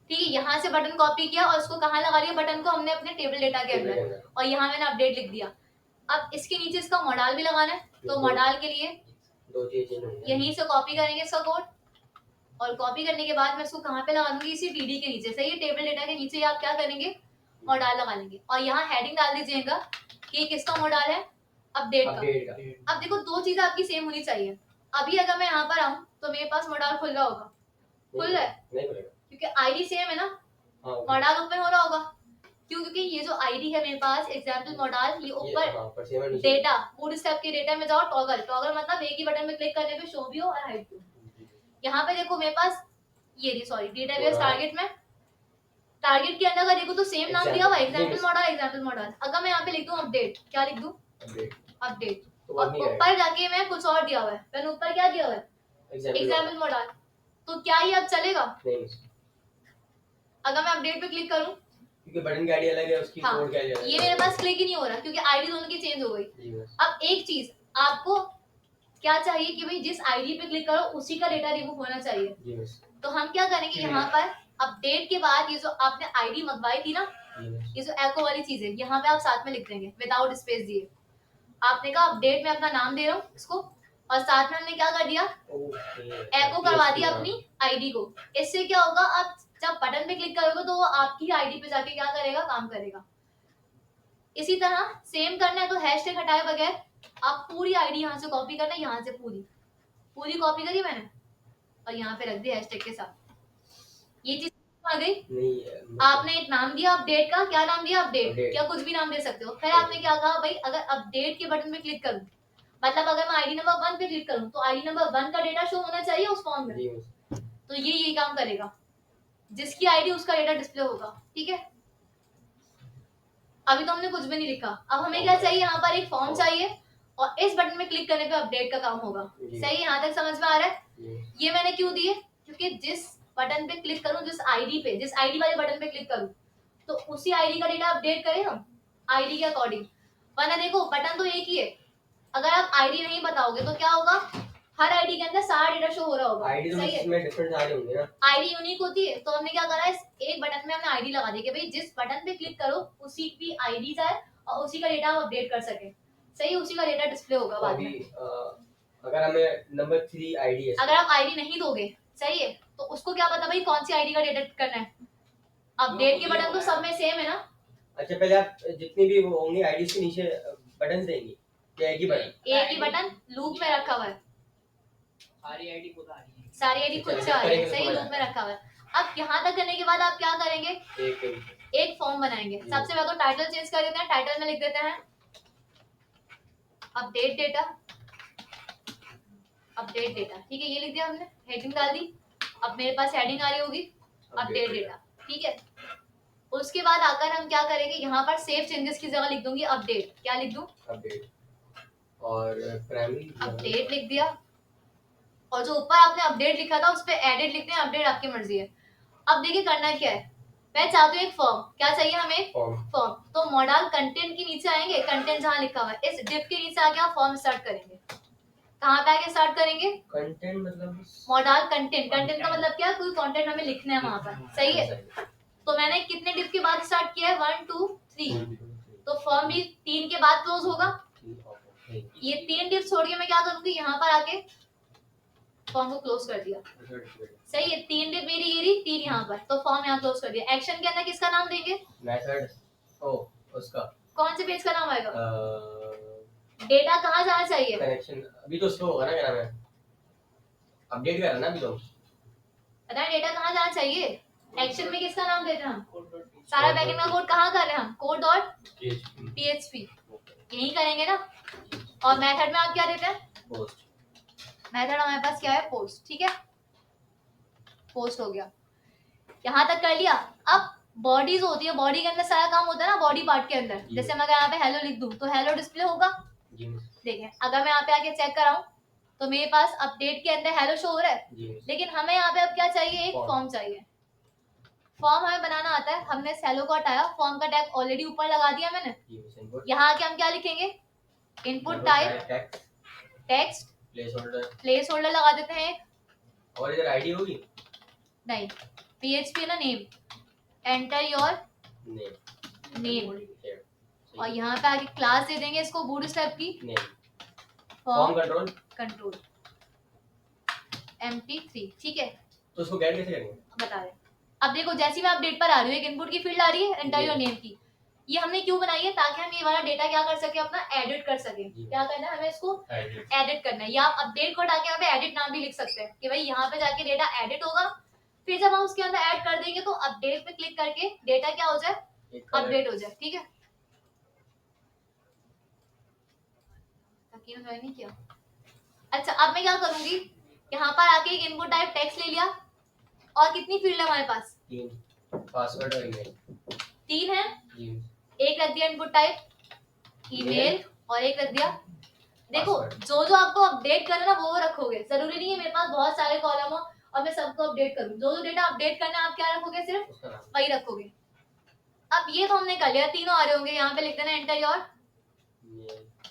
ठीक है, यहाँ से बटन कॉपी किया और उसको कहाँ लगा लिया, बटन को हमने अपने टेबल डेटा के अंदर, और यहाँ मैंने अपडेट लिख दिया। अब इसके नीचे इसका मॉडल भी लगाना है, तो मॉडल के लिए यहीं से कॉपी करेंगे इसका कोड, और कॉपी करने के बाद मैं इसको कहाँ पे लगा दूंगी, इसी टीडी के नीचे। सही है, टेबल डेटा के नीचे आप क्या करेंगे, मॉडल लगा लेंगे, और यहाँ हेडिंग डाल दीजिएगा कि किसका मॉडल है, अपडेट का। अब देखो दो चीजें आपकी सेम होनी चाहिए। अभी अगर मैं यहाँ पर आऊँ तो मेरे पास मॉडल खुल रहा होगा, खुल रहा है क्योंकि आईडी सेम है ना, मॉडल ओपन हो रहा होगा। क्यों? क्योंकि ये जो आईडी है मेरे पास एग्जाम्पल मॉडल, ये ऊपर डेटा, फूड स्टेप के डेटा में जाओ, टॉगल, टॉगल मतलब एक ही बटन में क्लिक करने पे शो भी हो और हाइड भी हो। यहाँ पे देखो मेरे पास ये सॉरी डेटाबेस टारगेट में, टारगेट के अंदर अगर देखो तो सेम नाम दिया हुआ है, एग्जाम्पल मॉडल, एग्जाम्पल मॉडल। अगर मैं यहाँ पे लिख दूं अपडेट, क्या लिख दूं, अपडेट, और ऊपर जाके मैं कुछ और दिया हुआ है, मैंने ऊपर क्या दिया हुआ है, एग्जाम्पल मॉडल, तो क्या ये अब चलेगा? अगर मैं अपडेट पे क्लिक करूं, क्योंकि बटन की आईडी अलग है, उसकी कोड की आईडी अलग है, ये मेरे पास क्लिक ही नहीं हो रहा क्योंकि आईडी दोनों की चेंज हो गई। अब एक चीज आपको क्या चाहिए कि भाई जिस आईडी पे क्लिक करो उसी का डेटा रिमूव होना चाहिए। तो हम क्या करेंगे, यहाँ पर अपडेट के बाद ये जो आपने आईडी मंगवाई थी ना, ये जो एको वाली चीज है, यहाँ पे आप साथ में लिख देंगे विदाउट स्पेस दिए। आपने कहा अपडेट में अपना नाम दे रहा हूँ इसको, और साथ में हमने क्या कर दिया, एको करवा दिया अपनी आईडी को। इससे क्या होगा, आप जब बटन पे क्लिक करोगे तो वो आपकी आईडी पे जाके क्या करेगा, काम करेगा। इसी तरह सेम करना है तो हैशटैग हटाए बगैर आप पूरी आईडी यहाँ से कॉपी करना है, यहाँ से पूरी कॉपी करी मैंने और यहाँ पे रख दी हैशटैग के साथ। ये चीज आ गई नहीं, आपने एक नाम दिया अपडेट का, क्या नाम दिया, अपडेट, क्या कुछ भी नाम दे सकते हो। फिर आपने क्या कहा, भाई अगर अपडेट के बटन पे क्लिक करूं, मतलब अगर मैं आईडी नंबर 1 पे क्लिक करूं तो आईडी नंबर 1 का डेटा शो होना चाहिए उस फॉर्म में, तो ये काम करेगा, जिसकी आईडी उसका डेटा डिस्प्ले होगा। ठीक है, अभी तो हमने कुछ भी नहीं लिखा। अब हमें क्या चाहिए, यहाँ पर एक फॉर्म चाहिए और इस बटन में क्लिक करने पे अपडेट का काम होगा। सही, यहाँ तक समझ में आ रहा है? ये मैंने क्यों दिए, क्योंकि जिस बटन पे क्लिक करूं, जिस आईडी पे, जिस आईडी वाले बटन पे क्लिक करूं तो उसी आईडी का डेटा अपडेट करें हम आईडी के अकॉर्डिंग। वरना देखो बटन तो एक ही है, अगर आप आईडी नहीं बताओगे तो क्या होगा, हर आईडी के अंदर सारा डेटा शो हो रहा होगा। आईडी तो इसमें डिफरेंट सारे होंगे ना, आईडी यूनिक होती है। तो हमने क्या करा है, एक बटन में हमने आईडी लगा दी कि भाई जिस बटन पे क्लिक करो उसी की आईडी जाए और उसी का डेटा हम अपडेट कर सके। सही, उसी का डेटा डिस्प्ले होगा बाद में। अगर हमें नंबर 3 आईडी है, अगर आप आईडी नहीं दोगे, सही है, तो उसको क्या पता भाई कौन सी आईडी का डेटा करना है। अपडेट के बटन तो सब में सेम है ना। अच्छा, पहले आप जितनी भी वो होंगी आईडी के नीचे बटन देंगे, क्या एक ही बटन लूप में रखा हुआ है, सारी आईडी खुद आ रही है, सारी आईडी खुद से आ रही है। सही, लूप में रखा हुआ है। अब यहाँ तक करने के बाद आप क्या करेंगे, एक फॉर्म बनाएंगे। सबसे पहले तो टाइटल चेंज कर देते हैं, टाइटल में लिख देते हैं अपडेट डेटा, अपडेट डेटा। ठीक है, ये लिख दिया हमने, हेडिंग डाल दी। अब मेरे पास हेडिंग आ रही होगी अपडेट डेटा। ठीक है, उसके बाद आकर हम क्या करेंगे, यहाँ पर सेव चेंजेस की जगह लिख दूंगी अपडेट। क्या लिख दूं, अपडेट, और प्राइमरी अपडेट लिख दिया। और जो ऊपर आपने अपडेट लिखा था उस पे एडिट लिखते हैं, अपडेट आपकी मर्जी है। अब देखिए करना क्या है, मैं चाहती हूँ एक फॉर्म, क्या चाहिए हमें, फॉर्म। तो मॉडल कंटेंट के नीचे आएंगे, कंटेंट जहाँ लिखा हुआ है इस डिव के नीचे आके आप फॉर्म स्टार्ट करेंगे। कहाँ पे आके स्टार्ट करेंगे, कंटेंट मतलब मॉडल कंटेंट, कंटेंट का मतलब क्या, कोई कंटेंट हमें लिखना है वहां पर। सही है, तो मैंने कितने डिव के बाद स्टार्ट किया है, 1 2 3, तो फॉर्म भी 3 के बाद क्लोज होगा। ये 3 डिव छोड़ के मैं क्या करूंगी, यहाँ पर आके फॉर्म को क्लोज कर दिया। सही है, 3 डिव मेरी ये रही, 3 यहाँ पर, तो फॉर्म यहाँ क्लोज कर दिया। एक्शन के अंदर किसका नाम देंगे, मेथड, ओ उसका कौन से पेज का नाम आएगा, डेटा कहाँ जाना चाहिए, कनेक्शन। अभी तो उसको होगा ना, क्या नाम है, अपडेट कर रहा ना अभी तो, पता है डेटा कहाँ जाना चाहिए। एक्शन में किसका नाम देते हैं हम, सारा बैकएंड का कोड कहाँ कर रहे हैं हम, कोड डॉट php, यही करेंगे ना। और मेथड में आप क्या देते हैं, पोस्ट। मेथड हमारे पास क्या है, पोस्ट। ठीक है, पोस्ट हो गया, यहाँ तक कर लिया। अब बॉडीज होती है, बॉडी के अंदर सारा काम होता है ना, बॉडी पार्ट के अंदर। जैसे मैं यहाँ पे हेलो लिख दूं तो हेलो डिस्प्ले होगा। देखें, अगर मैं यहाँ पे आके चेक कराऊं तो मेरे पास अपडेट के अंदर हेलो शो हो रहा है, लेकिन हमें यहाँ पे अब क्या चाहिए, एक फॉर्म चाहिए। फॉर्म हमें बनाना आता है, हमने हेलो को हटाया, फॉर्म का टैग ऑलरेडी ऊपर लगा दिया मैंने। यहाँ आके हम क्या लिखेंगे, input type text place holder लगा देते हैं। और इधर आईडी होगी नहीं, PHP है ना नेम, एंटर योर नेम और यहाँ पे आगे क्लास दे देंगे इसको बूटस्ट्रैप की फॉर्म कंट्रोल MP3, ठीक है। तो उसको गेट कैसे करेंगे बता रहे हैं। अब देखो जैसे मैं अपडेट पर आ रही हूँ, एक इनपुट की फील्ड आ रही है एंटर योर नेम की, ये हमने क्यों बनाई है? ताकि हम ये वाला डेटा क्या कर सके, अपना एडिट कर सके। क्या करना है हमें, इसको एडिट करना है, या आप अपडेट को हटा के यहाँ पे एडिट नाम भी लिख सकते हैं कि भाई यहाँ पे जाके डेटा एडिट होगा, फिर जब हम उसके अंदर ऐड कर देंगे तो अपडेट पे क्लिक करके डेटा क्या हो जाए, अपडेट हो जाए, ठीक है। ताकि मैंने नहीं किया। अच्छा अब मैं क्या करूंगी, यहाँ पर आके एक इनपुट टाइप टेक्स्ट ले लिया और कितनी फील्ड है हमारे पास, 3 पासवर्ड और ईमेल 3 है, एक रख दिया इनपुट टाइप ईमेल और एक रख दिया। देखो जो जो आपको अपडेट करना है वो रखोगे, जरूरी नहीं है मेरे पास बहुत सारे कॉलम हो और मैं सबको अपडेट करूं, जो जो डेटा अपडेट करना है आप क्या रखोगे, सिर्फ वही रखोगे। अब ये तो हमने कर लिया, तीनों आ रहे होंगे, यहाँ पे लिख देना एंटर योर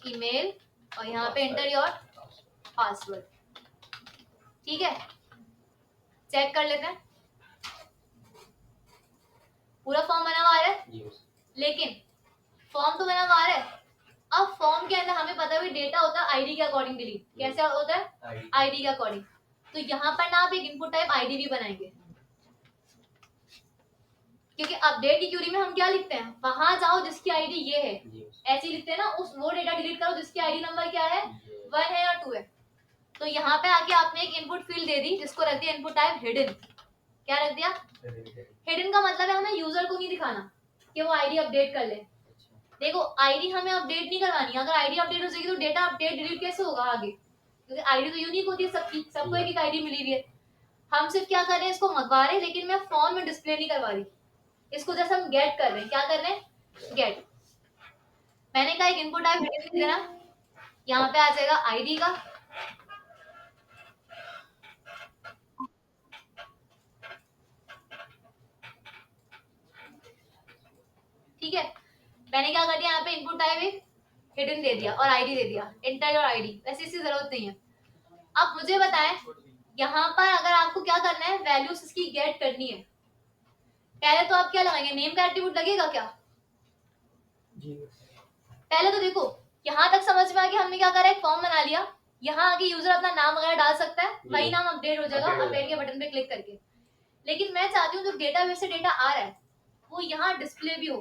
ईमेल और यहाँ पे एंटर योर पासवर्ड, ठीक है। चेक कर लेते हैं, पूरा फॉर्म बना हुआ है, लेकिन फॉर्म तो बना हुआ है। अब फॉर्म के अंदर हमें पता है डेटा होता है आईडी के अकॉर्डिंग डिलीट, कैसे होता है, आईडी के अकॉर्डिंग। तो यहाँ पर ना आप एक इनपुट टाइप आईडी भी बनाएंगे, क्योंकि अपडेट की क्यूरी में हम क्या लिखते हैं, वहां जाओ जिसकी आईडी ये है, ऐसे लिखते हैं ना, उस वो डेटा डिलीट करो जिसकी आईडी नंबर क्या है, 1 है या 2 है। तो यहाँ पे आके आपने एक इनपुट फील्ड दे दी जिसको रख दिया इनपुट टाइप हिडन। क्या रख दिया, हिडन का मतलब है हमें यूजर को नहीं दिखाना कि वो आईडी अपडेट कर ले। देखो आईडी हमें अपडेट नहीं करवानी, अगर आईडी अपडेट हो जाएगी तो डेटा अपडेट डिलीट कैसे होगा आगे, क्योंकि आईडी तो यूनिक होती है सबकी, सबको एक एक आईडी मिली हुई है। हम सिर्फ क्या कर रहे हैं, इसको मंगवा रहे हैं, लेकिन मैं फॉर्म में डिस्प्ले नहीं करवा रही, इसको जैसे हम गेट कर रहे हैं, क्या कर रहे हैं, गेट। मैंने कहा एक इनपुट टाइप हिडन लिख देना, यहाँ पे आ जाएगा आईडी का, ठीक है। मैंने क्या कर दिया, यहाँ पे इनपुट टाइप एक हिडन दे दिया और आईडी दे दिया, एंटर और आईडी, वैसे इसकी जरूरत नहीं है। अब मुझे बताएं यहाँ पर अगर आपको क्या करना है, वैल्यूज इसकी गेट करनी है, पहले तो आप क्या लगाएंगे, नेम का एट्रीब्यूट लगेगा क्या, पहले तो देखो यहाँ तक समझ में आ गया, हमने क्या करा, एक फॉर्म बना लिया, यहाँ आगे यूजर अपना नाम वगैरह डाल सकता है, वही नाम अपडेट हो जाएगा अपडेट के बटन पे क्लिक करके। लेकिन मैं चाहती हूँ जो डेटाबेस से डेटा आ रहा है वो यहाँ डिस्प्ले भी हो,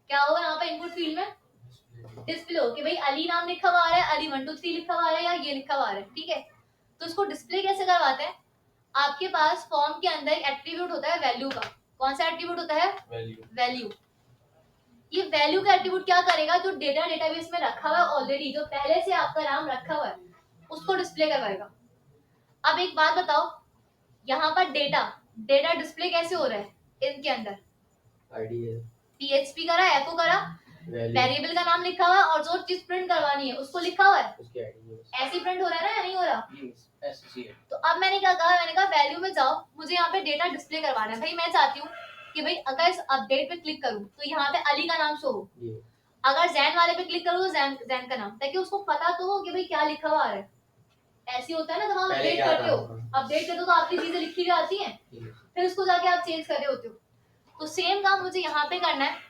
क्या हो यहाँ पे इनपुट फील्ड में डिस्प्ले हो कि भाई अली नाम लिखा हुआ आ रहा है, अली 1 2 3 लिखा हुआ आ रहा है, या ये लिखा हुआ आ रहा है, ठीक है। तो इसको डिस्प्ले कैसे करवाते हैं, आपके पास फॉर्म के अंदर एक एट्रीब्यूट होता है वैल्यू का, कौन सा एट्रीब्यूट होता है, वैल्यू। ये वैल्यू का एट्रीब्यूट क्या करेगा, जो डेटा डेटाबेस में रखा हुआ है ऑलरेडी, जो पहले से आपका नाम रखा हुआ है उसको डिस्प्ले करवाएगा। अब एक बात बताओ, यहाँ पर डेटा डेटा डिस्प्ले कैसे हो रहा है, इनके अंदर आईडी है, PHP करा, एको करा, वेरिएबल का नाम लिखा हुआ है और जो चीज प्रिंट करवानी है उसको लिखा हुआ है, उसकी आईडी है, ऐसे प्रिंट हो रहा है ना या नहीं हो रहा। ऐसे है। तो अब मैंने क्या कहा, मैंने कहा वैल्यू में जाओ, मुझे यहाँ पे डेटा डिस्प्ले करवाना है। भाई मैं चाहती हूँ कि भाई अगर इस अपडेट पे क्लिक करूँ तो यहाँ पे अली का नाम शो हो, अगर जैन वाले पे क्लिक करूँ तो जैन का नाम, ताकि उसको पता तो हो कि भाई क्या लिखा हुआ आ रहा है। ऐसी होता है ना, जब आप अपडेट करते हो, अपडेट करते हो तो आपकी चीजें लिखी हुई आती हैं, फिर उसको जाके आप चेंज कर रहे होते हो। तो सेम काम मुझे यहाँ पे करना है।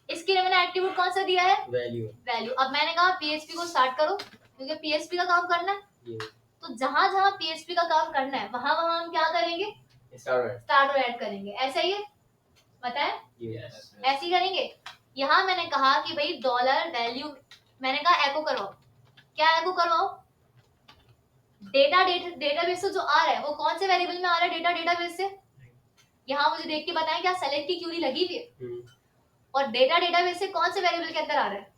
इसके लिए मैंने एट्रीब्यूट कौन सा दिया है, वैल्यू। अब मैंने कहा PHP को स्टार्ट करो, क्योंकि PHP का काम करना है। तो जहां जहां PHP का काम करना है वहां वहां हम क्या करेंगे, स्टार्ट और ऐड करेंगे, ऐसा ही है, बताएं, ऐसे ही करेंगे। यहाँ मैंने कहा कि भाई डॉलर वैल्यू, मैंने कहा एको करवाओ, क्या एको करवाओ, डेटाबेस से जो आ रहा है वो कौन से वेरिएबल में आ रहा है, डेटाबेस से। यहाँ मुझे देख के बताएं क्या सेलेक्ट की क्यूरी लगी हुई है, और डेटाबेस से कौन से वेरिएबल के अंदर आ रहा है,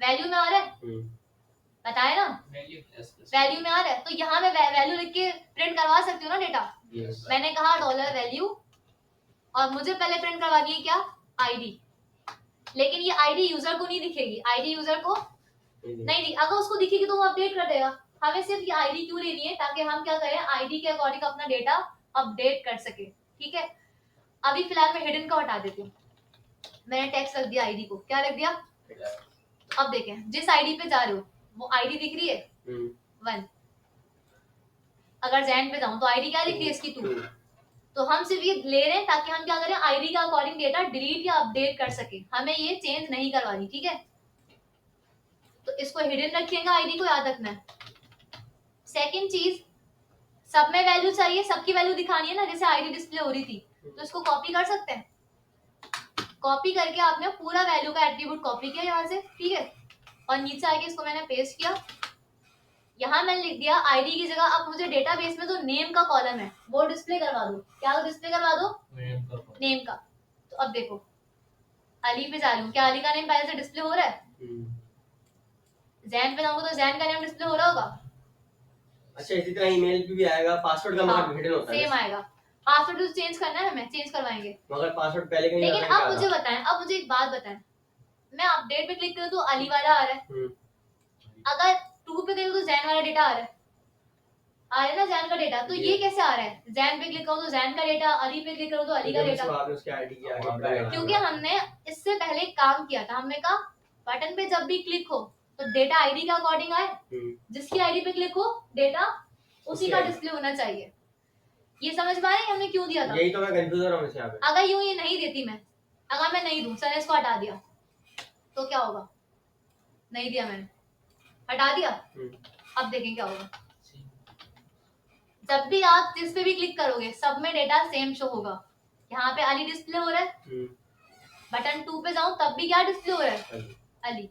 वैल्यू में आ रहा है, बताए ना, वैल्यू में आ रहा है। तो यहाँ मैं वैल्यू लिख के प्रिंट करवा सकती हूँ ना डेटा। मैंने कहा डॉलर वैल्यू, और मुझे पहले प्रिंट करवानी है क्या, आईडी। लेकिन ये आईडी यूजर को नहीं दिखेगी, आईडी यूजर को नहीं दिख, अगर उसको दिखेगी तो वो अपडेट कर देगा। हमें सिर्फ ये आईडी क्यों लेनी है, ताकि हम क्या करें, आईडी के अकॉर्डिंग अपना डेटा अपडेट कर सके, ठीक है। अभी फिलहाल मैं हिडन को हटा देती हूँ, मैंने टेक्स्ट रख दिया आईडी को, क्या रख दिया। अब देखें जिस आईडी पे जा रहे हो वो आईडी दिख रही है 1, अगर जैन पे जाऊं तो आईडी क्या दिख रही है इसकी 2, तो हम सिर्फ ये ले रहे हैं ताकि हम क्या करें, आईडी के अकॉर्डिंग डेटा डिलीट या अपडेट कर सके, हमें ये चेंज नहीं करवानी, ठीक है। तो इसको हिडन रखिएगा, आईडी को याद रखना है। सेकंड चीज, सब में वैल्यू चाहिए, सबकी वैल्यू दिखानी है ना, जैसे आईडी डिस्प्ले हो रही थी, तो इसको कॉपी कर सकते हैं। कॉपी करके आपने पूरा वैल्यू का एट्रीब्यूट कॉपी किया यहाँ से, ठीक है, और नीचे आके इसको मैंने पेस्ट किया। यहाँ मैंने लिख दिया आईडी की जगह अब मुझे डेटाबेस में जो नेम का कॉलम है वो डिस्प्ले करवा दो। क्या डिस्प्ले करवा दो? नेम का। तो अब देखो अली पे जा रही हूँ, क्या अली का नेम पहले से डिस्प्ले हो रहा है? जैन पे जाऊंगा तो जैन का नेम डिस्प्ले हो रहा होगा। अच्छा इसी तरह ईमेल पे भी आएगा, पासवर्ड का मगर हिडन होता है, सेम आएगा। पासवर्ड तो चेंज करना है, हमें चेंज करवाएंगे, मगर पासवर्ड पहले का नहीं लेकिन आता है, अब मुझे बताएं, अब मुझे एक बात बताएं, मैं अपडेट पे क्लिक करूँ तो अली वाला आ रहा है, अगर 2 पे करूँ तो जैन वाला डेटा आ रहा है ना, जैन का डेटा। तो ये कैसे आ रहा है? जैन पे क्लिक करूँ तो जैन का डेटा, अली पे क्लिक करूँ तो अली का डेटा, आपने उसके आईडी की आगे क्योंकि हमने इससे पहले एक काम किया था। हमने कहा बटन पे जब भी क्लिक हो तो डेटा आईडी के अकॉर्डिंग आए, जिसकी आईडी पे क्लिक हो डेटा उसी का डिस्प्ले होना चाहिए। ये समझ में आया हमने क्यों दिया था? यही तो मैं कंफ्यूज हो रहा हूं इससे। यहाँ पे अगर यूं ये नहीं देती मैं, अगर मैं नहीं दूं, सर ने इसको हटा दिया तो क्या होगा? नहीं दिया मैंने, हटा दिया, अब देखें क्या होगा। जब भी आप जिस पे भी क्लिक करोगे सब में डेटा सेम शो होगा। यहाँ पे अली डिस्प्ले हो रहा है, बटन 2 पे जाऊं तब भी क्या डिस्प्ले हो रहा है? अली।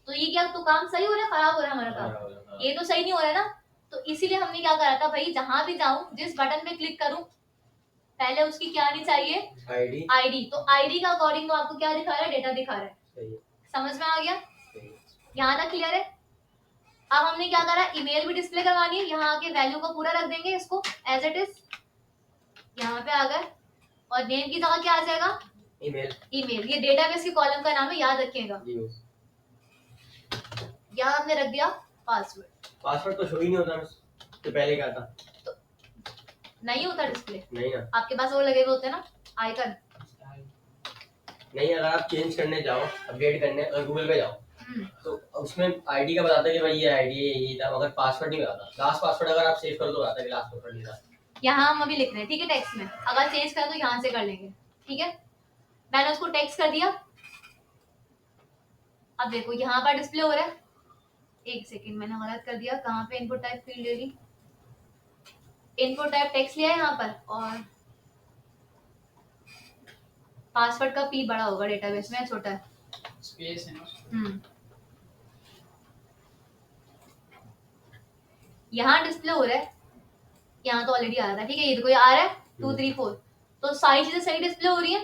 तो ये क्या तो काम सही हो रहा है, खराब हो रहा है हमारा काम? ये तो सही नहीं हो रहा है ना। तो इसीलिए हमने क्या करा था भाई, जहां भी जाऊं जिस बटन पे क्लिक करूं पहले उसकी क्या आनी चाहिए? आईडी। तो आईडी का अकॉर्डिंग तो आपको क्या दिखा रहा है? डेटा दिखा रहा है। समझ में आ गया? यहाँ तक क्लियर है? अब हमने क्या करा, ईमेल भी डिस्प्ले करवानी है, यहाँ आके वैल्यू को पूरा रख देंगे, इसको एज इट इज यहाँ पे आ गए, और नेम की जगह क्या आ जाएगा? ईमेल। ईमेल। ये डेटाबेस के कॉलम का नाम है, याद रखिएगा। यहाँ हमने रख दिया पासवर्ड। पासवर्ड तो शो ही नहीं होता तो पहले क्या था? तो नहीं होता डिस्प्ले, नहीं ना, आपके पास वो लगे हुए होते हैं ना आइकन। नहीं अगर आप चेंज करने जाओ, अपडेट करने, और गूगल पे जाओ तो उसमें आईडी का बताता है कि भाई ये आईडी है, यही था, मगर पासवर्ड नहीं बताता। लास्ट पासवर्ड अगर आप सेव कर दो आता है कि लास्ट पासवर्ड नहीं था। यहाँ हम अभी लिख रहे हैं, ठीक है, टेक्स्ट में। अगर चेंज करें तो यहाँ से कर लेंगे, ठीक है। मैंने उसको टेक्स्ट कर दिया, अब देखो यहाँ पर डिस्प्ले हो रहा है। एक सेकंड, मैंने गलत कर दिया, कहाँ पे इनपुट टाइप फील्ड ले ली, इनपुट टाइप टेक्स्ट लिया है यहाँ पर, और पासवर्ड का पी बड़ा होगा, डेटाबेस में छोटा है, स्पेस है ना। यहाँ डिस्प्ले हो रहा है, यहाँ तो ऑलरेडी आ रहा था, ठीक है, ये देखो ये आ रहा है 2 3 4, तो सारी चीजें सही डिस्प्ले हो रही है।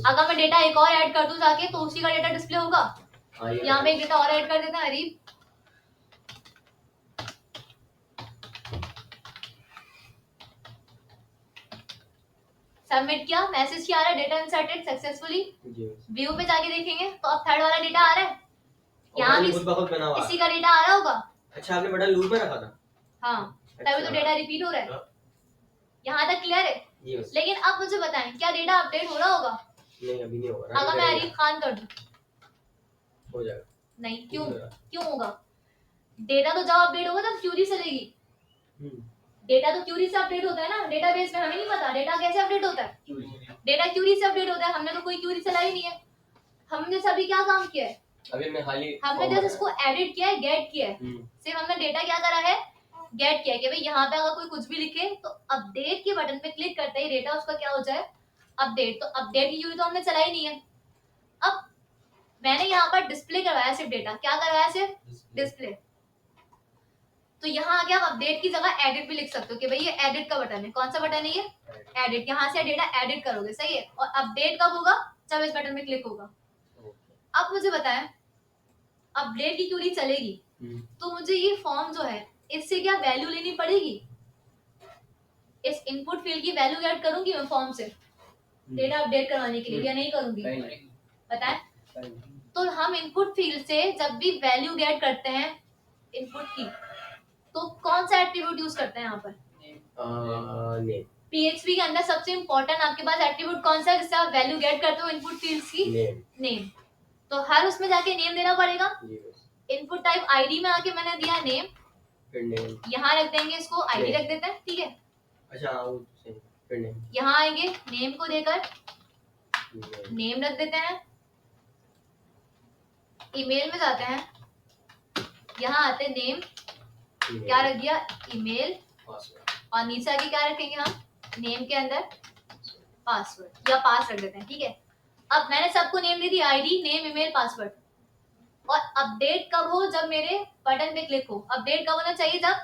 अगर मैं डेटा एक और ऐड कर दूं जाके तो उसी का डेटा डिस्प्ले होगा। यहाँ पे एक डेटा और ऐड कर देता है, अरीब। सबमिट किया, मैसेज क्या आ रहा है? Data inserted successfully. व्यू पे जाके देखेंगे तो अब थर्ड वाला डेटा आ रहा है, यहाँ भी इसी का डेटा आ रहा होगा। अच्छा आपने बटन लूप में रखा था? हाँ, तभी तो डेटा रिपीट हो रहा है। यहाँ तक क्लियर है? लेकिन अब मुझे बताएं, क्या डेटा अपडेट हो रहा होगा? नहीं अभी नहीं होगा। अगर मैं अरीब खान कर दूं हो जाएगा? नहीं, क्यों होगा? डेटा तो जब अपडेट होगा तब क्यूरी चलेगी। डेटा तो क्यूरी से अपडेट होता है ना, डेटाबेस में हमें नहीं पता डेटा कैसे अपडेट होता है। डेटा क्यूरी से अपडेट होता है, हमने तो कोई क्यूरी चलाई नहीं है। हमने सभी क्या काम किया है? अभी हमने जस्ट इसको एडिट किया है, गेट किया है। सिर्फ हमने डेटा क्या करा है? गेट किया कि भाई यहाँ पे अगर कोई कुछ भी लिखे तो अपडेट के बटन पे क्लिक करते ही डेटा उसका क्या हो जाए? अपडेट। तो अपडेट की क्यूरी तो हमने चलाई नहीं है। अब मैंने यहाँ पर डिस्प्ले करवाया सिर्फ डेटा, क्या करवाया? सिर्फ डिस्प्ले। तो यहाँ आके आप अपडेट की जगह एडिट भी लिख सकते हो कि भाई ये एडिट का बटन है। कौन सा बटन है ये? एडिट। यहाँ से डेटा एडिट करोगे, सही है। और अपडेट कब होगा? जब इस बटन में क्लिक होगा। अब मुझे बताएं, अपडेट की क्यूरी चलेगी तो मुझे ये फॉर्म जो है इससे क्या वैल्यू लेनी पड़ेगी? इस इनपुट फील्ड की वैल्यू ऐड करूंगी मैं फॉर्म से डेटा अपडेट करवाने के लिए, या नहीं करूंगी? बताएं। तो हम इनपुट फील्ड से जब भी वैल्यू गेट करते हैं इनपुट की, तो कौन सा एट्रीब्यूट यूज करते हैं यहाँ पर? नेम। पीएचपी के अंदर सबसे इंपॉर्टेंट आपके पास एट्रीब्यूट कौन सा है जिससे आप वैल्यू गेट करते हो इनपुट फील्ड्स की? नेम। तो हर उसमें जाके नेम देना पड़ेगा। इनपुट टाइप आईडी में आके मैंने दिया नेम, यहाँ रख देंगे इसको, आईडी रख देते हैं, ठीक है। अच्छा फिर नेम यहाँ आएंगे, नेम को देकर नेम रख देते हैं, ईमेल में जाते हैं, यहाँ आते नेम, क्या रख दिया, ईमेल, पासवर्ड और नीचे आके क्या रखेंगे हम, नेम के अंदर पासवर्ड या पास रख देते हैं, ठीक है। अब मैंने सबको नेम दे दी, आईडी, नेम, ईमेल, पासवर्ड। और अपडेट कब हो, जब मेरे बटन पे क्लिक हो। अपडेट कब होना चाहिए, जब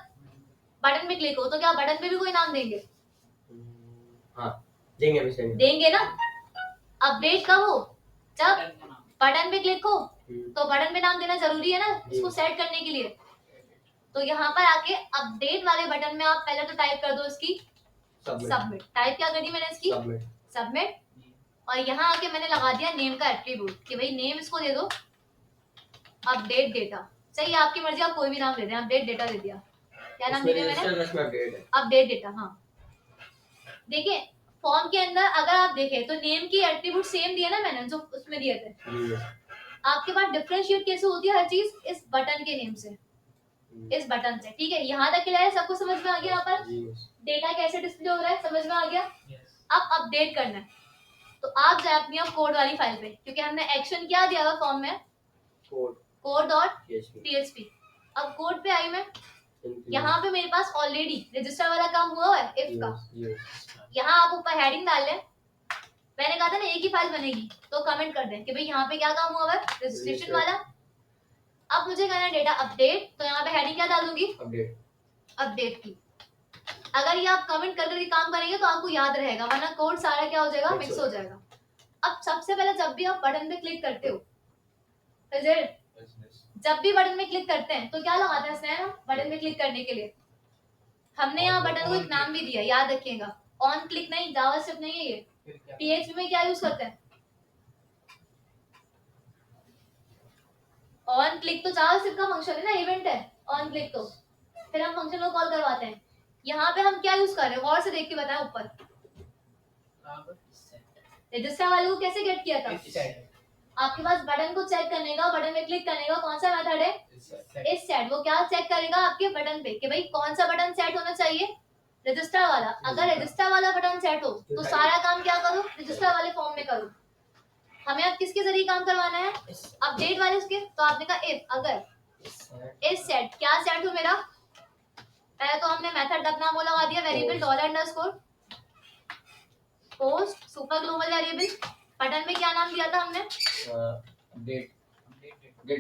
बटन पे क्लिक हो। तो क्या बटन पे भी कोई नाम देंगे, हाँ देंगे, अभी देंगे देंगे ना। अपडेट कब हो, जब बटन का नाम। बटन पे क्लिक हो, तो बटन पे नाम देना जरूरी है ना इसको सेट करने के लिए। तो यहाँ पर आके अपडेट वाले बटन में आप पहले तो टाइप कर दो इसकी सबमिट। टाइप क्या कर दी मैंने इसकी सबमिट। और यहाँ आके मैंने लगा दिया नेम का एट्रीब्यूट कि भाई नेम इसको दे दो अपडेट डेटा। सही है, आपकी मर्जी, आप कोई भी नाम दे दें। अपडेट डेटा दे दिया। क्या नाम दिया मैंने, अपडेट डेटा। हाँ देखिए फॉर्म के अंदर अगर आप देखें तो नेम की एट्रीब्यूट सेम दिया ना मैंने जो उसमें दिए थे। आपके पास डिफरेंशिएट कैसे होती है हर चीज, इस बटन के नेम से, इस बटन से, ठीक है। यहाँ तक क्लियर है, सबको समझ में आ गया। यहाँ पर डेटा कैसे डिस्प्ले हो रहा है, समझ में आ गया। अब अपडेट करना है तो आप जाए अपनी कोड वाली फाइल पे, क्योंकि हमने एक्शन क्या दिया हुआ फॉर्म में, कोड डॉट php। अब कोड पे आई मैं, यहाँ पे मेरे पास ऑलरेडी रजिस्टर वाला काम हुआ है इफ का। यहाँ आप ऊपर हेडिंग डाल लें, मैंने कहा था ना एक ही फाइल बनेगी, तो कमेंट कर दें कि भाई यहाँ पे क्या काम हुआ है, रजिस्ट्रेशन वाला। अब मुझे करना है डेटा अपडेट, तो यहाँ पे हेडिंग क्या डालूंगी, अपडेट की। अगर ये आप कमेंट करके काम करेंगे तो आपको याद रहेगा, वरना कोड सारा क्या हो जाएगा, मिक्स हो जाएगा। अब सबसे पहले जब भी आप बटन पे क्लिक करते हो, जब भी बटन में क्लिक करते हैं तो क्या लगाते हैं स्नैप, बटन में क्लिक करने के लिए हमने यहाँ बटन को एक नाम भी दिया, याद रखिएगा। ऑन क्लिक नहीं, जावास्क्रिप्ट नहीं है ये, PHP में क्या यूज करते हैं, ऑन क्लिक तो जावास्क्रिप्ट का फंक्शन है ना, इवेंट है ऑन क्लिक। तो फिर हम फंक्शन को कॉल करवाते हैं। यहाँ पे हम क्या यूज कर रहे हैं, और से देख के बताएं। ऊपर रजिस्टर वाले को कैसे गेट किया था, आपके पास बटन को चेक करने का, बटन पे क्लिक करने का कौन सा मेथड है, इस सेट। वो क्या चेक करेगा आपके बटन पे कि भाई कौन सा बटन सेट होना चाहिए, रजिस्टर वाला। अगर रजिस्टर वाला बटन सेट हो तो सारा काम क्या करो, रजिस्टर वाले फॉर्म में करो। हमें अब किसके जरिए काम करवाना है, अपडेट वाले उसके। तो आपने कहा इफ, अगर इस सेट, क्या सेट हो मेरा, पहले तो हमने मेथड अपना वो लगा दिया, variable $_ post super global variable. Button में क्या नाम दिया था हमने,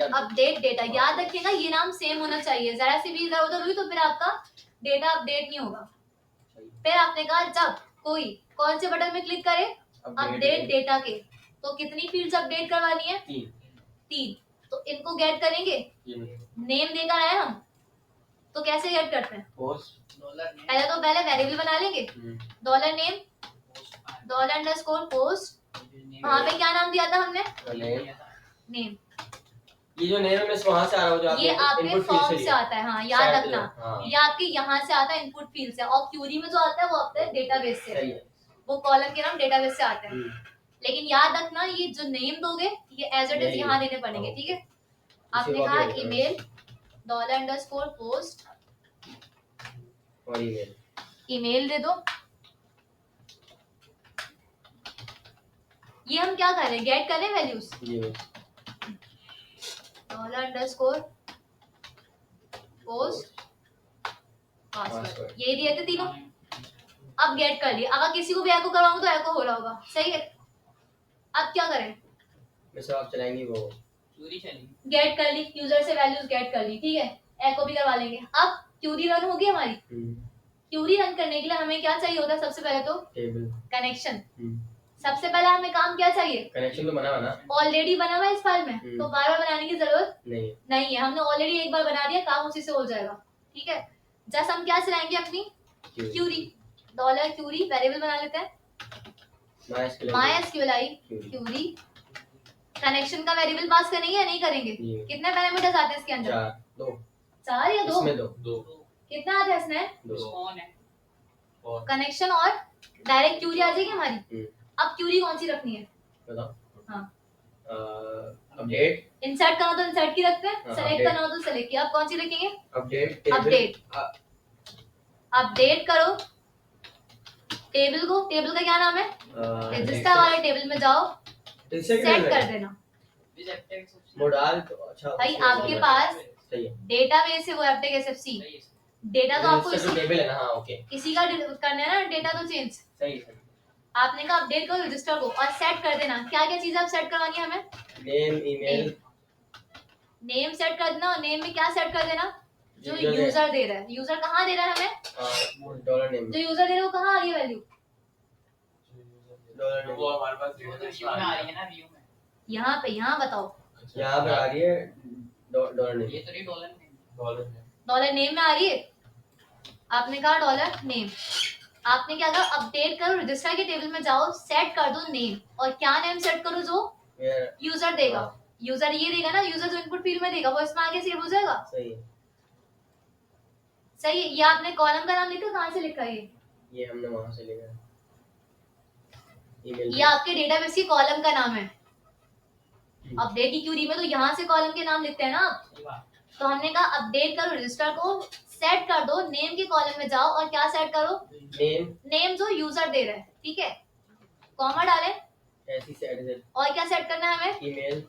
अपडेट डेटा। याद रखिएगा ये नाम सेम होना चाहिए, जरा सी भी इधर उधर हुई तो फिर आपका डेटा अपडेट नहीं होगा। फिर आपने कहा जब कोई कौन से बटन में क्लिक करे, अपडेट डेटा के, तो कितनी फील्ड्स अपडेट करवानी है, 3। तो इनको गेट करेंगे, नेम देकर आए हम, तो कैसे गेट करते हैं, पहले वेरिएबल बना लेंगे, $नेम $_पोस्ट। वहाँ पे क्या नाम दिया था हमने, नेम। ये जो नेम है वहां से आ रहा है, जो ये आपके फॉर्म से आता है। हाँ याद रखना, हाँ। ये आपके यहाँ से आता है, इनपुट फील्ड से। और क्यूरी में जो आता है वो आता है डेटाबेस से, वो कॉलम के नाम डेटाबेस से आते हैं। लेकिन याद रखना ये जो नेम दोगे ये एज इट इज यहाँ देने पड़ेंगे, ठीक है। आपने कहा ईमेल $पोस्ट और ईमेल दे दो। ये हम क्या कर रहे हैं, गेट कर रहे हैं वैल्यूज, $_ पोस्ट पासवर्ड, ये दिए थे तीनों। अब गेट कर लिया। अगर किसी को भी एको करवाऊं तो एको हो रहा होगा, सही है। अब क्या करें, वैसे आप चलाएंगे वो क्यूरी चलेगी, गेट कर ली, यूजर से वैल्यूज गेट कर ली, ठीक है। एको भी करवा लेंगे। अब क्यूरी रन होगी हमारी। क्यूरी रन करने के लिए हमें क्या चाहिए होता है, सबसे पहले तो टेबल कनेक्शन। सबसे पहले हमें काम क्या चाहिए, कनेक्शन तो बना हुआ ना, ऑलरेडी बना हुआ है इस फाइल में, तो बार बार बनाने की जरूरत नहीं है। हमने ऑलरेडी एक बार बना दिया, काम उसी से हो जाएगा, ठीक है। जस्ट हम क्या चलाएंगे, अपनी क्यूरी, $क्यूरी वेरिएबल बना लेते हैं, MySQLi क्यूरी। कनेक्शन का वेरिएबल पास करेंगे या नहीं करेंगे, कितने पैरामीटर्स आते हैं इसके अंदर, 4 या 2, इसमें 2 कितना आता है इसमें, कौन है, कनेक्शन और डायरेक्ट क्यूरी आ जाएगी हमारी। अब क्यूरी कौन सी रखनी है, बताओ। हाँ अपडेट, इंसर्ट करना तो इंसर्ट की रखते हैं, हाँ, सेलेक्ट करना हो तो सेलेक्ट की। अब कौन सी रखेंगे, अपडेट अपडेट। अपडेट करो टेबल का क्या नाम है? रजिस्टर वाले टेबल में जाओ, सेट कर देना। मोडाल तो अच्छा भाई आपके पास सही है। डेटाबेस है वो एप्टेक एसएफसी, डेटा तो आपको रजिस्टर टेबल है ना, हाँ ओके इसी का करना है ना, डेटा तो चेंज। सही है। आपने कहा अपडेट करो रजिस्टर को और सेट कर देना। क्या क्या चीजें आप सेट करवानी है हमें? नेम, ईमेल, नेम सेट कर देना। और नेम में क्या सेट कर देना? जो User है। यूजर दे रहा है। यूजर कहाँ दे रहा है हमें? डॉलर नेम, जो यूजर दे रहा है वो कहाँ आ रही है वैल्यू? डॉलर नेम वो हमारे पास व्यू में आ रही है ना, व्यू में यहाँ पे, यहाँ बताओ। यहाँ पे आ रही है डॉलर नेम। ये तो नहीं डॉलर में, डॉलर नेम में आ रही है। आपने कहा डॉलर नेम, आपने क्या कहा? अपडेट करो रजिस्टर के टेबल में जाओ, सेट कर दो नेम। और क्या नेम सेट करो? जो यूजर देगा। यूजर ये देगा ना, यूजर जो इनपुट फील्ड में देगा वो इसमें आगे सेव हो जाएगा। सही है। सही है। ये आपने कॉलम का नाम लिखा, कहाँ से लिखा है ये हमने वहां से लिखा है ईमेल। ये आपके डेटाबेस की कॉलम का नाम है। अपडेट की क्यूरी में तो यहाँ से कॉलम के नाम लिखते हैं ना आप। तो हमने कहा अपडेट करो रजिस्टर को, सेट कर दो नेम के कॉलम में जाओ और क्या सेट करो? नेम जो यूजर दे रहा है, ठीक है, कॉमा डालें। ऐसी सेट है। और क्या सेट करना है हमें? ईमेल,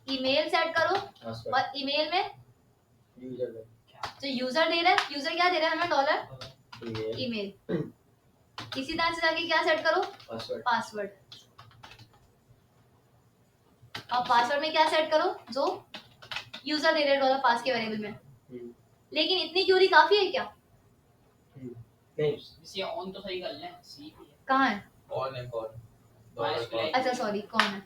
ईमेल सेट करो। पासवर्ड और ईमेल में यूजर का जो यूजर दे रहा है, यूजर क्या दे रहा है हमें? Dollar email. इसी तरह से जाके क्या सेट करो? पासवर्ड। और पासवर्ड में क्या सेट करो? जो यूजर दे रहे हैं डॉलर पास के वेरिएबल में। लेकिन इतनी क्यूरी काफी है क्या? नहीं, इसे ऑन तो सही कर लें। सी कहाँ है? कौन है कौन? अच्छा सॉरी, कौन है?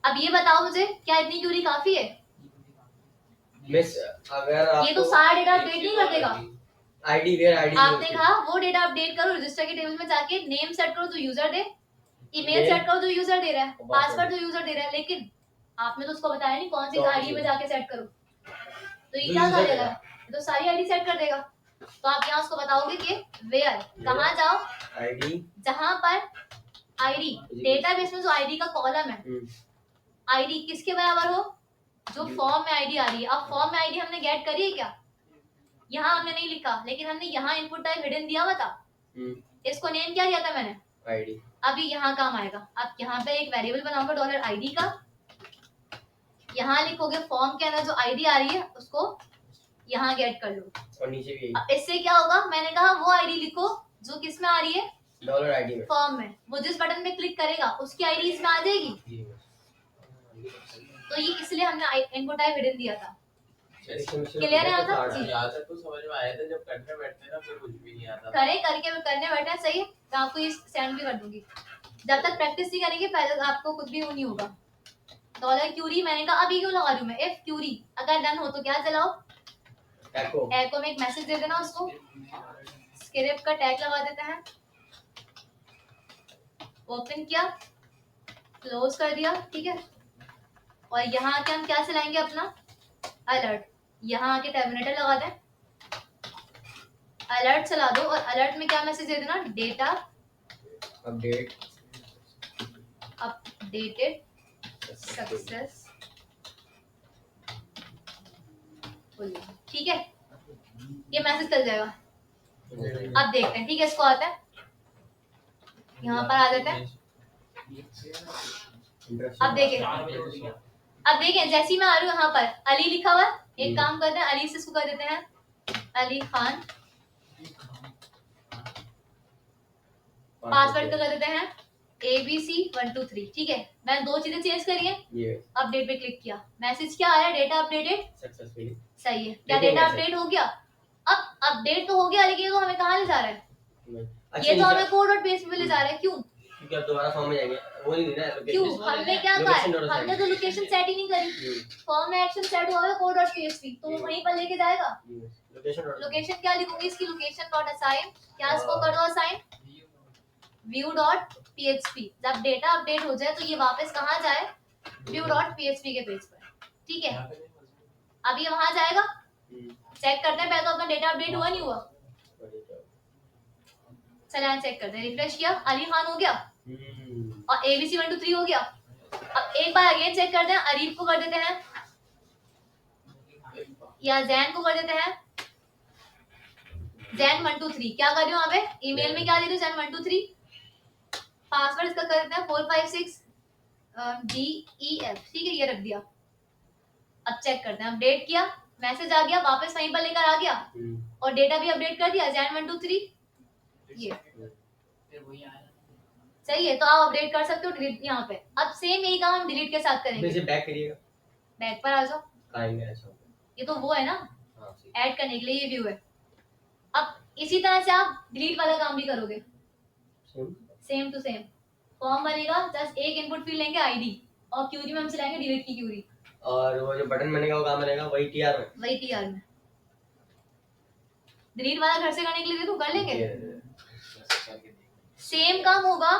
अब ये बताओ मुझे, क्या इतनी क्यूरी काफी है? मिस अगर आप ये तो सारा डेटा अपडेट नहीं कर देगा। आईडी वेयर आईडी आपने कहा वो डेटा अपडेट करो रजिस्टर के टेबल में जाके, नेम सेट करो जो यूजर दे, ईमेल सेट करो जो यूजर दे रहा है, पासवर्ड जो यूजर दे रहा है। लेकिन आपने तो उसको बताया नहीं कौन सी आईडी में जाके सेट करो। तो ये क्या कर देगा? ये तो सारी आईडी सेट कर देगा। तो आप यहाँ उसको बताओगे कि वेयर, कहाँ जाओ? आईडी, जहां पर आईडी डेटाबेस में जो आईडी का कॉलम है, आईडी किसके बराबर हो? जो फॉर्म में आईडी आ रही है। अब फॉर्म में आईडी हमने गेट करी है क्या? यहाँ हमने नहीं लिखा, लेकिन हमने यहाँ इनपुट टाइप हिडन दिया हुआ था। इसको नेम क्या दिया था मैंने? आईडी। अभी यहाँ काम आएगा। आप यहाँ पे एक वेरिएबल बनाओगे डॉलर आईडी का, यहाँ लिखोगे फॉर्म के अंदर जो आईडी आ रही है उसको यहाँ गेट कर लो। और नीचे भी अब इससे क्या होगा? मैंने कहा वो आईडी लिखो जो किस में आ रही है? डॉलर आईडी में। फॉर्म में। वो जिस बटन पे क्लिक करेगा उसकी आईडी इसमें आ जाएगी। तो ये इसलिए हमने इनपुट टाइप हिडन दिया था। क्लियर है? आता जी, यहाँ तक तो समझ में आया था, जब करने बैठते ना फिर कुछ भी नहीं आता। करें करने बैठना सही है। मैं आपको ये सेंड भी कर दूंगी। जब तक प्रैक्टिस नहीं करेंगे पहले आपको कुछ भी वो नहीं होगा। डॉलर क्यूरी मैंने कहा अभी क्यों लगा रही हूँ मैं? इफ क्यूरी अगर डन हो तो क्या चलाओ? एको में एक मैसेज दे देना उसको, स्क्रिप्ट का टैग लगा देते हैं। ओपन किया, क्लोज कर दिया, ठीक है। और यहाँ आके हम क्या चलाएंगे? अपना अलर्ट। यहाँ आके टर्मिनेटर लगा दें, अलर्ट चला दो। और अलर्ट में क्या मैसेज दे देना? डेटा अपडेटेड सक्सेस, ठीक है। ये मैसेज चल जाएगा। अब देखते हैं, ठीक है। इसको आता है, यहाँ पर आ जाते हैं। अब देखें जैसे ही मैं आ रही हूँ यहाँ पर अली लिखा हुआ है। एक काम करते हैं, अली से इसको कर देते हैं अली खान। पासवर्ड का कर देते हैं ABC123, ठीक है। मैंने दो चीजें चेंज करी है। अपडेट पे क्लिक किया, मैसेज क्या आया? Data updated successfully. सही है। क्या डेटा अपडेट हो गया? अब अपडेट तो हो गया, लेकिन तो हमें कहाँ ले जा रहा है? ये तो हमें code.php पे ले जा रहा है। क्यों? क्योंकि अब दोबारा फॉर्म में जाएंगे। वो नहीं ना क्यों? हमने क्या कहा है? हमने तो लोकेशन सेट ही नहीं करी। फॉर्म में एक्शन सेट हुआ है code.php, तो वो वहीं पर लेके जाएगा। लोकेशन क्या लिखूंगी? इसकी लोकेशन डॉट असाइन, क्या इसको कर दो असाइन view.php। जब डेटा अपडेट हो जाए तो ये वापस कहाँ जाए? view.php के पेज पर, ठीक है। अब ये वहां जाएगा। चेक करते हैं पहले तो अपना डेटा अपडेट हुआ नहीं हुआ। चलिए चेक करते हैं। रिफ्रेश किया, अली खान हो गया और ABC123 हो गया। अब एक बार अगेन चेक करते हैं, अरीफ को कर देते हैं या जैन को कर देते हैं Zen123 क्या कर रही हूँ यहाँ पे ईमेल में क्या दे रही हूँ Zen123 पासवर्ड इसका कर देते हैं 456 DEF ठीक है ये रख दिया अब चेक करते हैं अपडेट किया मैसेज आ गया वापस वहीं पर लेकर आ गया और डेटा भी अपडेट कर दिया Zen123 ये फिर वही आया सही है तो आप अपडेट कर सकते हो डिलीट यहाँ पे अब सेम यही काम हम डिलीट के साथ करेंगे इसे बैक करिएगा बैक पर आ जाओ आएंगे ऐसा ये तो वो है ना हाँ सही ऐड करने के लिए ये व्यू है अब इसी तरह से आप डिलीट वाला काम भी करोगे same same to same form बनेगा जस्ट एक इनपुट फील्ड लेंगे आईडी और क्यूरी में हम चलाएंगे डिलीट की क्यूरी और वो जो बटन बनेगा वो कहाँ बनेगा वही टीआर में वही टीआर में डिलीट वाला घर से करने के लिए दे दूं कर लेंगे सेम काम होगा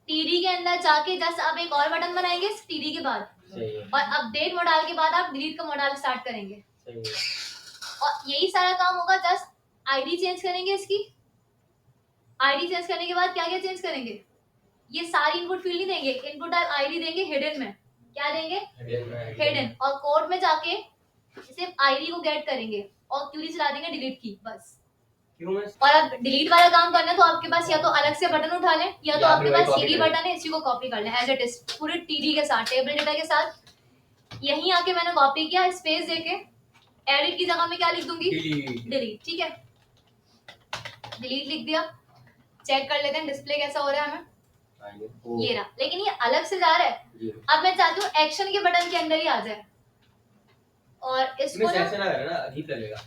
टीडी के अंदर जाके जस्ट आप एक और बटन बनाएंगे टीडी के बाद सही है और अपडेट मॉडल के बाद आप डिलीट का मॉडल स्टार्ट करेंगे सही है और यही सारा काम होगा जस्ट आईडी चेंज करेंगे इसकी आईडी चेंज करने के बाद क्या क्या चेंज करेंगे ये सारी इनपुट फील्ड नहीं देंगे इनपुट आईडी देंगे हिडन में क्या देंगे हिडन और कोड में जाके सिर्फ आईडी को गेट करेंगे और क्यूरी चला देंगे डिलीट की बस क्यों मैं और अब डिलीट वाला काम करना है तो आपके पास या तो अलग से बटन उठा लें या तो या आपके फिर वही पास copy सीडी करें। बटन है इसी को कॉपी कर लें एज इट इज पूरे टीडी के साथ टेबल डेटा के साथ यहीं आके मैंने कॉपी किया स्पेस देके एडिट की जगह में क्या लिख दूंगी डिलीट डिलीट ठीक है डिलीट लिख दिया चेक कर लेते हैं डिस्प्ले कैसा हो रहा है हमें ये रहा लेकिन ये अलग से जा रहा है जी अब मैं चाहती हूँ एक्शन के बटन के अंदर ही आ जाए और इसको इसमें ना ऐसे ना करे ना अजीब लगेगा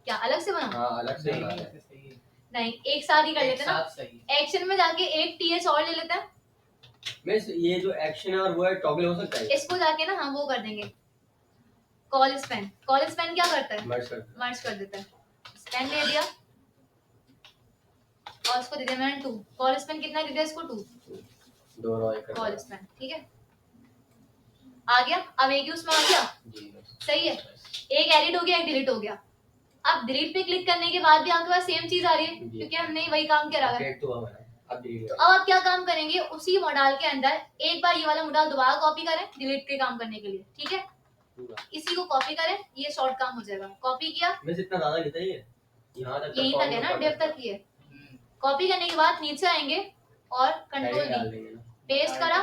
क्या अलग से बना हाँ अलग से बना है सही है नहीं एक साथ ही कर लेते हैं ना साथ सही एक्शन में जाके एक टीएच और ले लेते हैं मिस ये जो एक्शन है और वो है टॉगल हो सकता है इसको जाके ना हम वो कर देंगे कॉल स्पेन क्या करता है मर्ज कर मर्ज कर देता है स्पेन ले दिया और इसको दे दिया मैंने 2 कॉल स्पेन कितना दे दिया इसको 2 दो रो एक कॉल स्पेन ठीक है आ गया अब एक ही उसमें आ गया जी बस सही है एक एडिट हो गया एक डिलीट हो गया अब डिलीट पे क्लिक करने के बाद भी आपके पास सेम चीज आ रही है जी। क्योंकि हमने वही काम किया रहा है अपडेट तो हुआ हमारा अब डिलीट तो अब आप क्या काम करेंगे उसी मॉडल के अंदर एक बार ये वाला मॉडल दोबारा कॉपी करें डिलीट के काम करने के लिए ठीक है पूरा इसी को कॉपी करें ये शॉर्ट काम हो जाएगा कॉपी किया मिस इतना ज्यादा लेता है ये यहाँ तक यहीं तक है ना डेव तक ही है कॉपी करने के बाद नीचे आएंगे और कंट्रोल डाल डी देंगे ना पेस्ट करा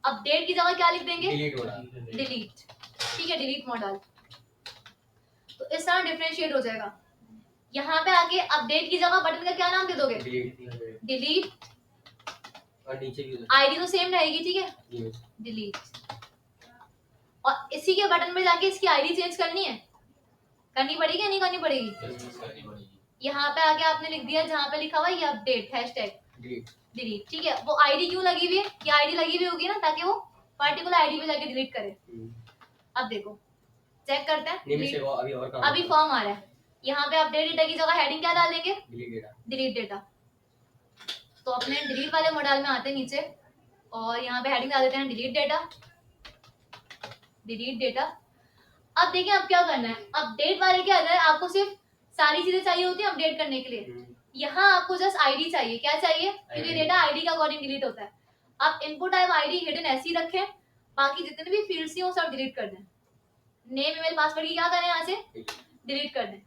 अपडेट की जगह क्या लिख देंगे डिलीट हो रहा डिलीट ठीक है डिलीट मॉडल तो इस तरह डिफरेंशिएट हो जाएगा यहाँ पे आके अपडेट की जगह बटन का क्या नाम दे दोगे डिलीट डिलीट और नीचे भी आईडी तो सेम रहेगी ठीक है जी डिलीट और इसी के बटन में जाके इसकी आईडी चेंज करनी है करनी पड़ेगी या नहीं करनी पड़ेगी यहाँ पे आके आपने लिख दिया जहाँ पे लिखा हुआ है ये अपडेट हैशटैग डिलीट डिलीट ठीक है वो आईडी क्यों लगी हुई है ये आईडी लगी हुई होगी ना ताकि वो पर्टिकुलर आईडी पे जाके डिलीट करे अब देखो चेक करते हैं नहीं मिस delete- वो अभी और काम अभी फॉर्म आ रहा है यहाँ पे अपडेट डेटा की जगह हेडिंग क्या डाल देंगे डिलीट डेटा डिलीट डेटा तो अपने डिलीट वाले मॉडल में आते हैं नीचे और यहाँ पे हेडिंग डाल देते हैं डिलीट डेटा अब देखिए अब क्या करना है अपडेट वाले के अंदर आपको सिर्फ सारी चीजें चाहिए होती है अपडेट करने के लिए यहाँ आपको जस्ट आईडी चाहिए क्या चाहिए क्योंकि ID डेटा आईडी का अकॉर्डिंग डिलीट होता है आप इनपुट टाइप आईडी हिडन ऐसे ही रखें बाकी जितने भी फील्ड्स हैं वो सब डिलीट कर दें नेम ईमेल पासवर्ड की क्या करें यहाँ से डिलीट कर दें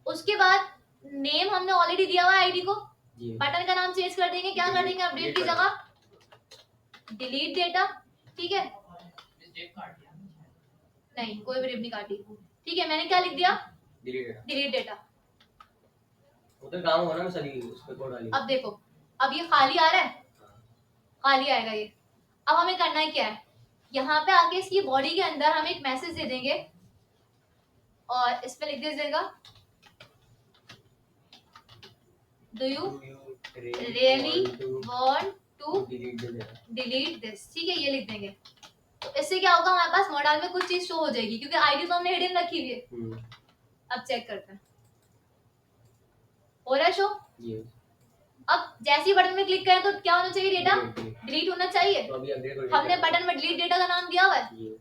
उसके बाद नेम हमने ऑलरेडी दिया हुआ है आईडी को जी बटन का नाम चेंज कर देंगे क्या कर देंगे अपडेट की जगह डिलीट डेटा ठीक है नहीं कोई भी रिब नहीं काटी ठीक है मैंने क्या लिख दिया डिलीट डेटा डिलीट डेटा उधर काम होगा ना सभी उस पे कोड डालिए अब देखो अब ये खाली आ रहा है खाली आएगा ये अब हमें करना है क्या है यहाँ पे आके इसकी बॉडी के अंदर हम एक मैसेज दे देंगे और इस पे लिख दीजिएगा do you really want to delete this ठीक है ये लिख देंगे तो इससे क्या होगा हमारे पास मॉडल में कुछ चीज शो हो जाएगी क्योंकि आईडी तो हमने हिडन रखी हुई है अब चेक करते हैं हो रहा है शो जी अब जैसे ही बटन में क्लिक करें तो क्या होना चाहिए डेटा डिलीट होना चाहिए तो अभी अपडेट हो हमने बटन में डिलीट डेटा का नाम दिया हुआ है जी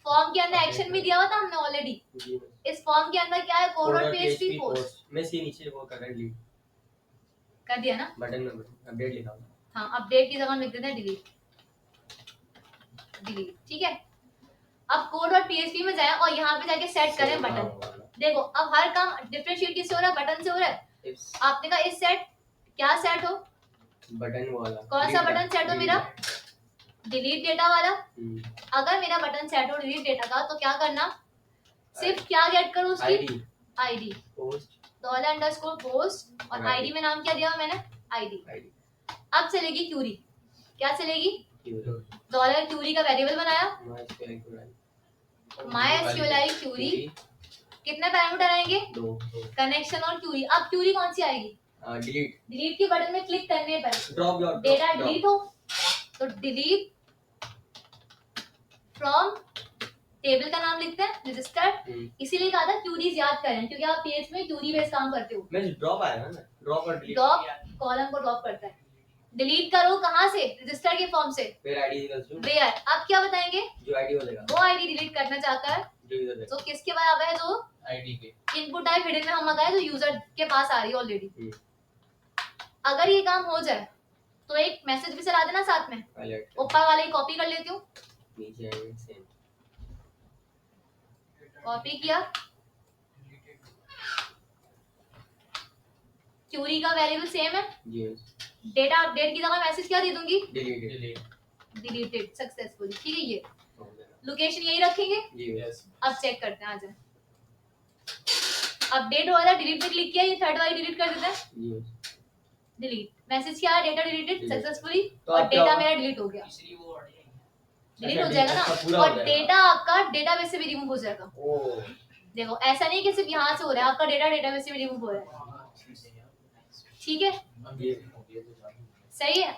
फॉर्म के अंदर एक्शन भी दिया हुआ था हमने ऑलरेडी जी इस फॉर्म के अंदर क्या है कोड और पीएचपी पोस्ट मैं सी नीचे वो कर रहा है डिलीट कर दिया ना बटन में अपडेट लिखा हुआ हाँ अपडेट की जगह हम लिख देते हैं डिलीट ठीक है अब code.php में जाएं और यहाँ पे जाके सेट करें बटन। देखो अब हर काम डिफरेंशिएट किससे हो रहा है, बटन से हो रहा है। आपने कहा इस सेट क्या सेट हो, बटन वाला कौन सा बटन सेट हो मेरा, डिलीट डेटा वाला। अगर मेरा बटन सेट हो डिलीट डेटा का तो क्या करना, सिर्फ क्या गेट करो उसकी आईडी आईडी पोस्ट $post और और आईडी में नाम क्या दिया मैंने, आईडी। आईडी अब चलेगी क्यूरी, क्या चलेगी, क्यूरी क्यूरी का वेरिएबल बनाया MySQL क्यूरी, कितने पैरामीटर आएंगे, 2 कनेक्शन और क्यूरी। अब क्यूरी कौन सी आएगी, डिलीट डिलीट के बटन में क्लिक करने पर ड्रॉप डेटा डिलीट हो तो डिलीट फ्रॉम टेबल का नाम लिखते हैं रजिस्टर। इसीलिए कहा था क्यूरीज याद करें क्योंकि आप पेज में क्यूरी बेस्ड काम करते हो। मैं ड्रॉप आएगा ना, ड्रॉप और डिलीट ड्रॉप कॉलम को ड्रॉप करता है, डिलीट करो कहाँ से, रजिस्टर के फॉर्म से, फिर आईडी इक्वल्स टू वेयर। अब क्या बताएंगे, जो आईडी बोलेगा वो आईडी डिलीट करना चाहता है जो यूजर है तो किसके बराबर है, जो आईडी के इनपुट टाइप हिडन में हम लगाए तो यूजर के पास आ रही है ऑलरेडी। अगर ये काम हो जाए तो एक मैसेज भी चला देना साथ में, अलर्ट ऊपर वाले कॉपी कर लेती हूँ, नीचे आएंगे सेम कॉपी किया, क्यूरी का वेरिएबल सेम है, जी डेटा अपडेट की जगह मैसेज क्या दे दूंगी, डिलीट डिलीटेड सक्सेसफुली। ठीक है, ये लोकेशन यही रखेंगे। जी यस अब चेक करते हैं, आ जाए अपडेट हो रहा है, डिलीट पे क्लिक किया, ये थर्ड वाली डिलीट कर देते हैं, जी डिलीट मैसेज क्या है, डेटा डिलीटेड Delete. सक्सेसफुली तो और अब क्या डेटा होगा? मेरा डिलीट हो गया, तीसरी वो और ये डिलीट अच्छा, हो जाएगा अच्छा, ना, पूरा हो और जाएगा। डेटा आपका डेटाबेस से भी रिमूव हो जाएगा। ओ देखो ऐसा नहीं कि सिर्फ यहाँ से हो रहा है, आपका डेटा डेटाबेस से भी रिमूव हो रहा है। ठीक है, ये सही है।